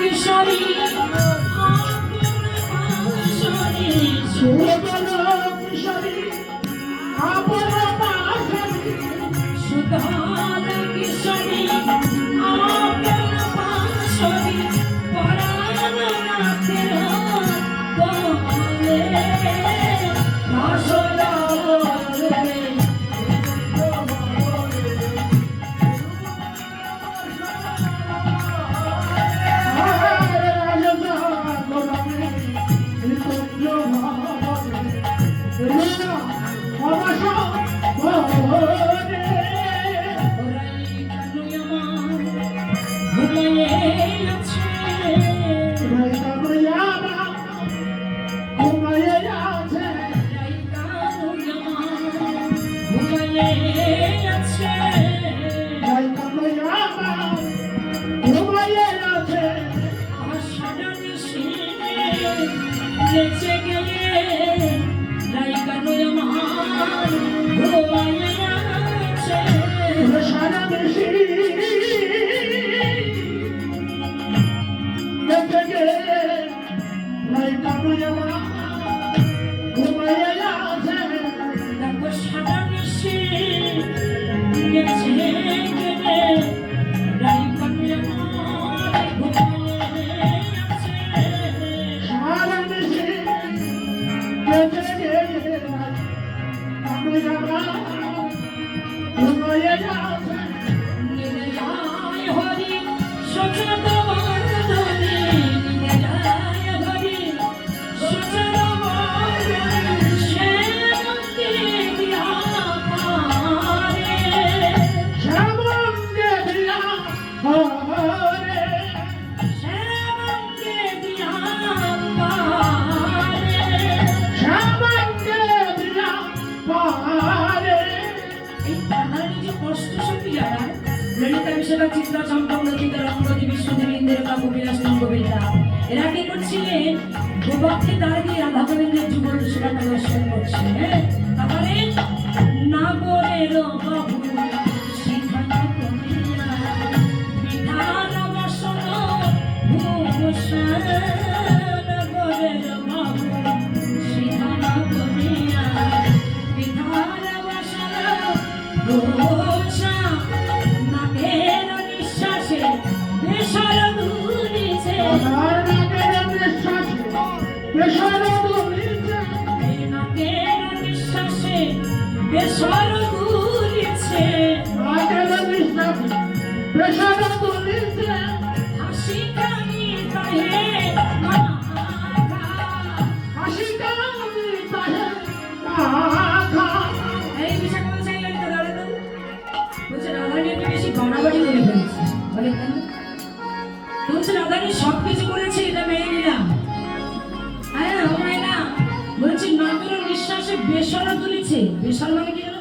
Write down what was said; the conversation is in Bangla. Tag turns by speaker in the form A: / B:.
A: কিশোরী সুবল কিশোরী আপন পাশরি সুধল কিশোরী আপন পাশরি পরাণ নাথের বলে ভাষলা लेचे गए लाइका नयमान गोवाया छे सारा देशी लेचे गए लाइका नयमान गोवाया छे तब सारा देशी लेचे गए लाइका नयमान गोवाया छे सारा চিত্রা চম্পক নচিতা রঙ্গদী বিশ্বদেবী ইন্দিরা কবিরাজ নঙ্গবিতা এরা কি করছিলেন গোপক্ষে দাঁড়িয়ে রাধা গোবিন্দের যুগল সেবা প্রদর্শন করছে তাহলে না বলের বাবু শিখানো কমিয়া বিধান বসন ভূষণ বলের বাবু শিখানো কমিয়া বিধান বসন ভূষণ সবকিছু করেছি এটা মেনে নিলাম হ্যাঁ ও মাইনা বলছি নতুন নিঃশ্বাসে বেসর তুলেছে বেসর মানে কি জানো